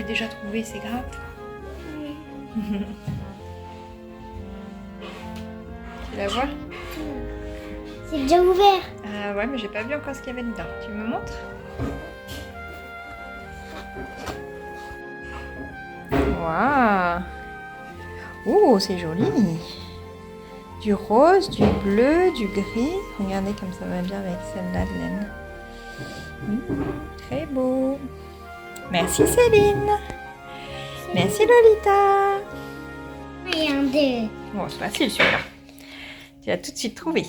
déjà trouvé, c'est grave. Tu la vois? C'est déjà ouvert. Ah ouais, mais j'ai pas vu encore ce qu'il y avait dedans. Tu me montres? Waouh! Oh, c'est joli! Du rose, du bleu, du gris. Regardez comme ça va bien avec celle-là de laine. Très beau. Merci Céline. Merci Lolita. Regardez. Bon, c'est facile celui-là. Tu as tout de suite trouvé.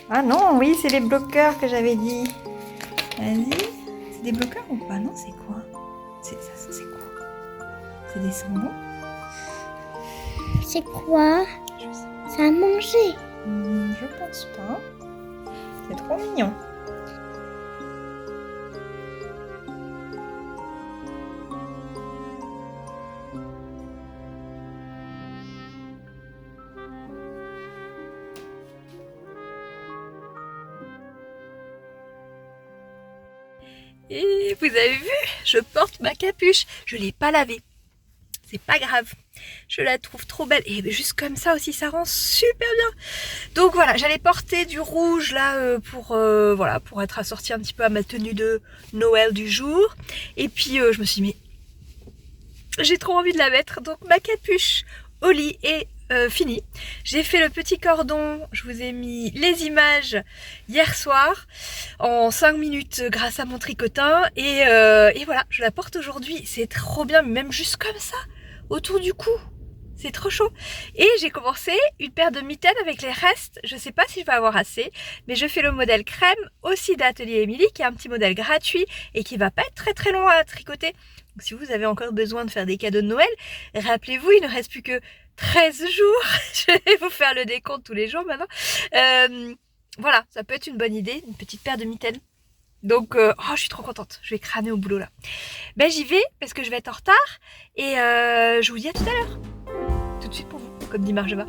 Ah non, oui, c'est les bloqueurs que j'avais dit. Vas-y. C'est des bloqueurs ou pas? Non, c'est quoi? C'est quoi? C'est des sambons? C'est quoi? Je sais. Ça a mangé. Je pense pas. C'est trop mignon. Et vous avez vu, je porte ma capuche. Je l'ai pas lavée. C'est pas grave. Je la trouve trop belle. Et juste comme ça aussi, ça rend super bien. Donc voilà, j'allais porter du rouge là voilà, pour être assortie un petit peu à ma tenue de Noël du jour. Et puis je me suis dit, mais j'ai trop envie de la mettre. Donc ma capuche au lit est finie. J'ai fait le petit cordon. Je vous ai mis les images hier soir en 5 minutes grâce à mon tricotin. Et voilà, je la porte aujourd'hui. C'est trop bien, même juste comme ça. Autour du cou, c'est trop chaud. Et j'ai commencé une paire de mitaines avec les restes. Je sais pas si je vais avoir assez, mais je fais le modèle crème aussi d'Atelier Émilie, qui est un petit modèle gratuit et qui va pas être très très long à tricoter. Donc si vous avez encore besoin de faire des cadeaux de Noël, rappelez-vous, il ne reste plus que 13 jours. Je vais vous faire le décompte tous les jours maintenant. Voilà, ça peut être une bonne idée, une petite paire de mitaines. Donc, oh, je suis trop contente. Je vais crâner au boulot là. Ben, j'y vais parce que je vais être en retard. Et je vous dis à tout à l'heure. Tout de suite pour vous, comme dit Marjeva.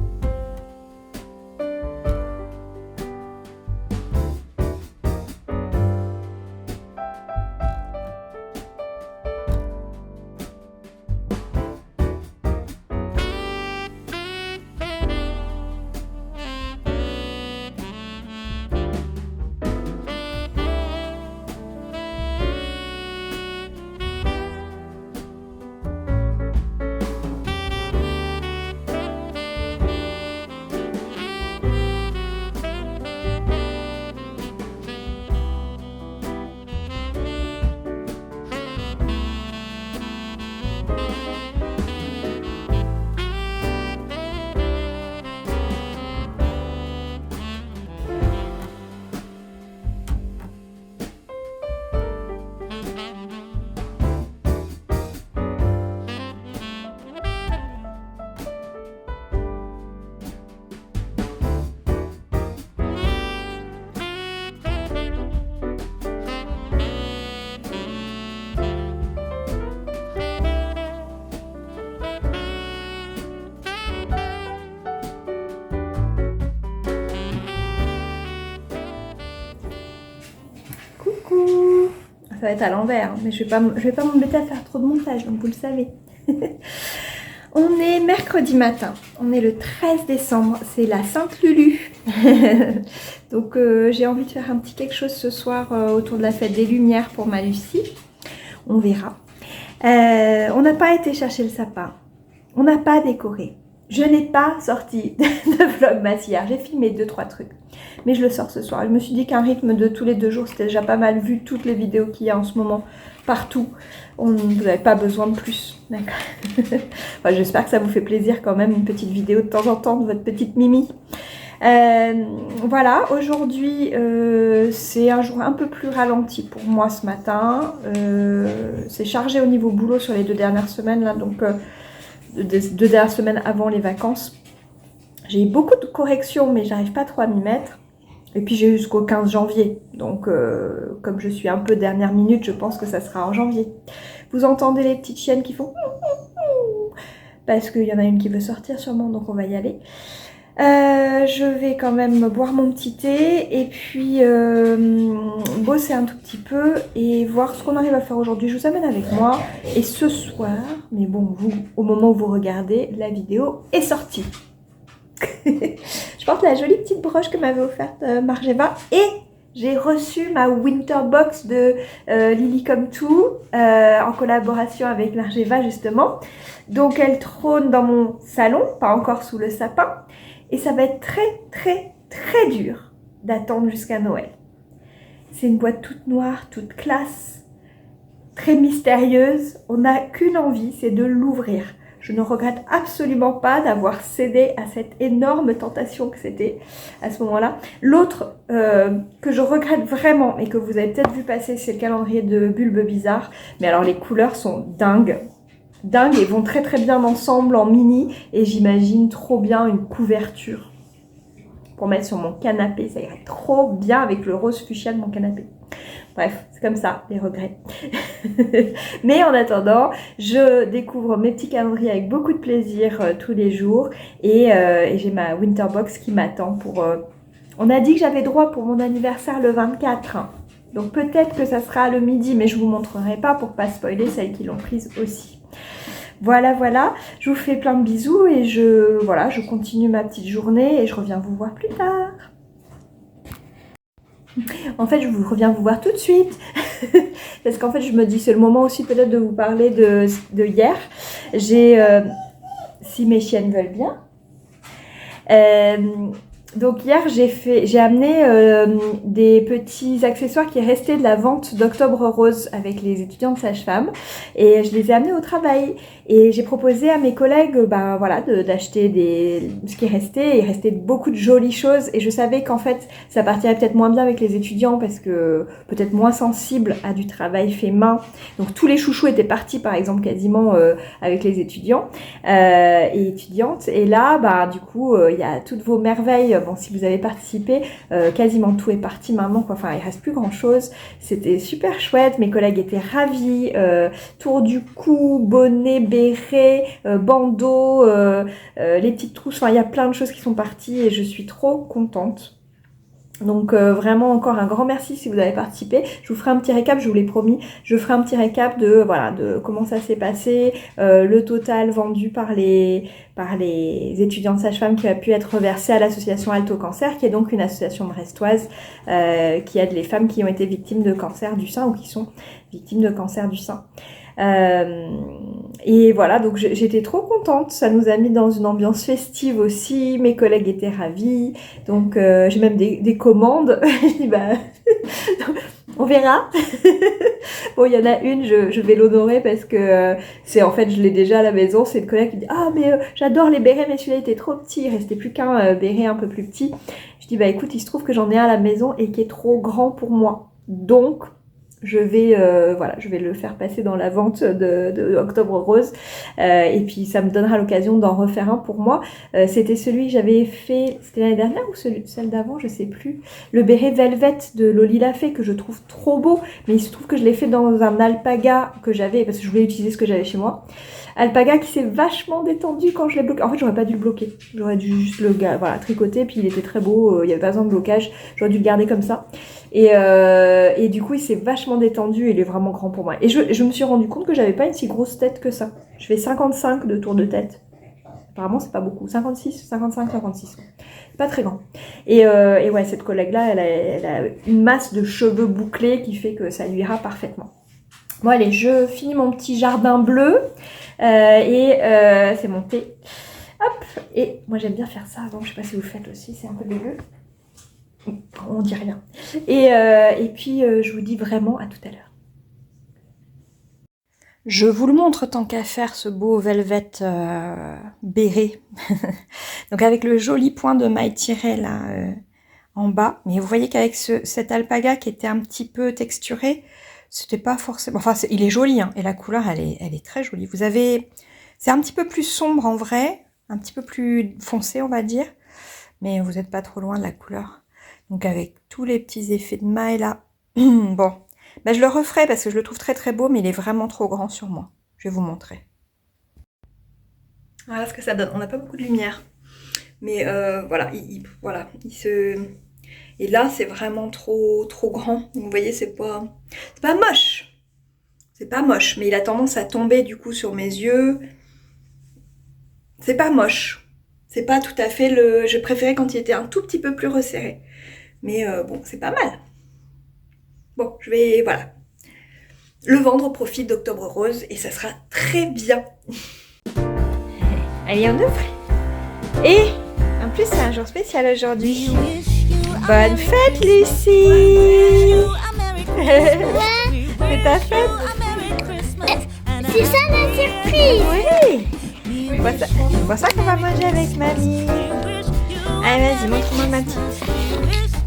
Coucou. Ça va être à l'envers, mais je vais pas m'embêter à faire trop de montage, donc vous le savez. On est mercredi matin, on est le 13 décembre, c'est la Sainte Lulu. Donc j'ai envie de faire un petit quelque chose ce soir autour de la fête des Lumières pour ma Lucie. On verra. On n'a pas été chercher le sapin, on n'a pas décoré. Je n'ai pas sorti de vlogmas hier, j'ai filmé 2-3 trucs. Mais je le sors ce soir. Je me suis dit qu'un rythme de tous les 2 jours, c'était déjà pas mal vu toutes les vidéos qu'il y a en ce moment partout. Vous n'avez pas besoin de plus. D'accord. Enfin, j'espère que ça vous fait plaisir quand même, une petite vidéo de temps en temps de votre petite Mimi. Voilà, aujourd'hui c'est un jour un peu plus ralenti pour moi ce matin. C'est chargé au niveau boulot sur les 2 dernières semaines, là, donc 2 dernières semaines avant les vacances. J'ai eu beaucoup de corrections, mais j'arrive pas trop à m'y mettre. Et puis j'ai jusqu'au 15 janvier. Donc comme je suis un peu dernière minute, je pense que ça sera en janvier. Vous entendez les petites chiennes qui font... Parce qu'il y en a une qui veut sortir sûrement, donc on va y aller. Je vais quand même boire mon petit thé et puis bosser un tout petit peu et voir ce qu'on arrive à faire aujourd'hui. Je vous amène avec moi et ce soir, mais bon, vous, au moment où vous regardez, la vidéo est sortie. Je porte la jolie petite broche que m'avait offerte Margeva et j'ai reçu ma winter box de Lily Come To en collaboration avec Margeva justement. Donc elle trône dans mon salon, pas encore sous le sapin. Et ça va être très dur d'attendre jusqu'à Noël. C'est une boîte toute noire, toute classe, très mystérieuse. On n'a qu'une envie, c'est de l'ouvrir. Je ne regrette absolument pas d'avoir cédé à cette énorme tentation que c'était à ce moment-là. L'autre que je regrette vraiment et que vous avez peut-être vu passer, c'est le calendrier de Bulbe Bizarre. Mais alors les couleurs sont dingues et vont très bien ensemble en mini. Et j'imagine trop bien une couverture pour mettre sur mon canapé. Ça irait trop bien avec le rose fuchsia de mon canapé. Bref, c'est comme ça, les regrets. Mais en attendant, je découvre mes petits calendriers avec beaucoup de plaisir tous les jours. Et j'ai ma winter box qui m'attend pour... On a dit que j'avais droit pour mon anniversaire le 24. Donc peut-être que ça sera le midi, mais je ne vous montrerai pas pour pas spoiler celles qui l'ont prise aussi. Voilà, je vous fais plein de bisous et je continue ma petite journée et je reviens vous voir plus tard. En fait, je reviens vous voir tout de suite. Parce qu'en fait, je me dis, c'est le moment aussi peut-être de vous parler de hier. Si mes chiennes veulent bien. Donc hier, j'ai amené des petits accessoires qui restaient de la vente d'Octobre Rose avec les étudiants de sage-femme. Et je les ai amenés au travail. Et j'ai proposé à mes collègues d'acheter ce qui restait. Il restait beaucoup de jolies choses. Et je savais qu'en fait, ça partirait peut-être moins bien avec les étudiants parce que peut-être moins sensibles à du travail fait main. Donc tous les chouchous étaient partis, par exemple, quasiment avec les étudiants et étudiantes. Et là, du coup, il y a toutes vos merveilles. Bon, si vous avez participé, quasiment tout est parti maintenant, quoi. Enfin, il reste plus grand chose. C'était super chouette. Mes collègues étaient ravis. Tour du cou, bonnet, béret, bandeau, les petites trousses. Enfin, il y a plein de choses qui sont parties et je suis trop contente. Donc vraiment encore un grand merci si vous avez participé. Je vous ferai un petit récap, je vous l'ai promis. Je ferai un petit récap de comment ça s'est passé, le total vendu par les étudiants de sage-femme qui a pu être reversé à l'association Alto Cancer, qui est donc une association brestoise qui aide les femmes qui ont été victimes de cancer du sein ou qui sont victimes de cancer du sein. Et voilà, donc j'étais trop contente, ça nous a mis dans une ambiance festive aussi, mes collègues étaient ravis, donc j'ai même des commandes, je dis on verra. Bon, il y en a une, je vais l'honorer parce que c'est en fait, je l'ai déjà à la maison, c'est une collègue qui dit « Ah mais j'adore les bérets, mais celui-là était trop petit, il restait plus qu'un béret un peu plus petit. » Je dis « Écoute, il se trouve que j'en ai un à la maison et qui est trop grand pour moi, donc... » je vais le faire passer dans la vente de Octobre Rose et puis ça me donnera l'occasion d'en refaire un pour moi. C'était celui que j'avais fait, c'était l'année dernière ou celle d'avant, je sais plus. Le béret Velvet de Loli Lafay que je trouve trop beau, mais il se trouve que je l'ai fait dans un alpaga que j'avais parce que je voulais utiliser ce que j'avais chez moi. Alpaga qui s'est vachement détendu quand je l'ai bloqué. En fait, j'aurais pas dû le bloquer. J'aurais dû juste le tricoter, puis il était très beau, il n'y avait pas besoin de blocage. J'aurais dû le garder comme ça. Et du coup, il s'est vachement détendu et il est vraiment grand pour moi. Et je me suis rendu compte que j'avais pas une si grosse tête que ça. Je fais 55 de tour de tête. Apparemment, c'est pas beaucoup. 55, 56. C'est pas très grand. Et ouais, cette collègue-là, elle a une masse de cheveux bouclés qui fait que ça lui ira parfaitement. Bon, allez, je finis mon petit jardin bleu. C'est mon thé. Hop. Et moi, j'aime bien faire ça avant. Je sais pas si vous le faites aussi. C'est un peu dégueu. On dit rien. Et puis, je vous dis vraiment à tout à l'heure. Je vous le montre tant qu'à faire, ce beau velvet béret. Donc avec le joli point de maille tiré là en bas. Mais vous voyez qu'avec cet alpaga qui était un petit peu texturé, c'était pas forcément... Enfin, il est joli, hein, et la couleur, elle est très jolie. Vous avez... C'est un petit peu plus sombre en vrai, un petit peu plus foncé, on va dire. Mais vous n'êtes pas trop loin de la couleur. Donc avec tous les petits effets de maille là. Bon, je le referai parce que je le trouve très très beau, mais il est vraiment trop grand sur moi. Je vais vous montrer. Voilà ce que ça donne. On n'a pas beaucoup de lumière. Mais voilà, il se... Et là, c'est vraiment trop grand. Vous voyez, c'est pas moche. C'est pas moche, mais il a tendance à tomber du coup sur mes yeux. C'est pas moche. C'est pas tout à fait le... Je préférais quand il était un tout petit peu plus resserré. Mais bon, c'est pas mal. Bon, je vais, voilà, le vendre au profit d'Octobre Rose et ça sera très bien. Allez, on ouvre. Et en plus, c'est un jour spécial aujourd'hui. Bonne fête, Lucie. C'est ta fête. C'est ça la surprise. Oui. C'est pour ça qu'on va manger avec mamie. Allez, vas-y, montre-moi ma petite.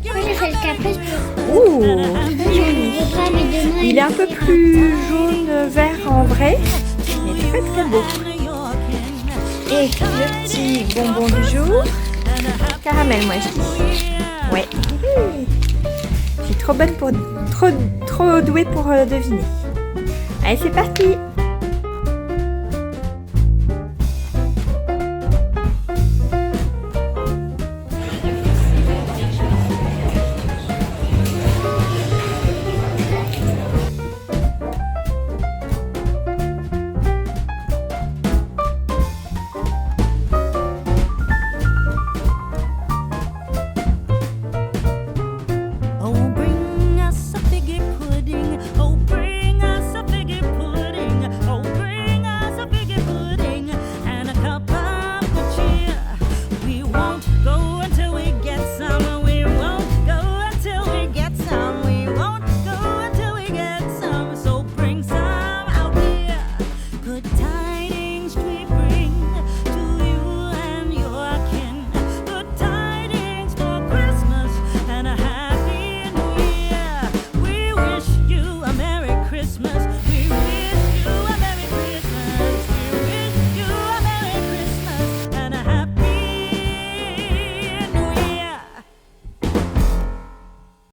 Moi j'ai fait le caprice pour... Ouh, Je prends mes deux mains. il est un peu plus jaune vert en vrai, mais très beau. Et le petit bonbon du jour, caramel moi je dis. Ouais. Je suis trop bonne pour trop douée pour deviner. Allez, c'est parti. Christmas.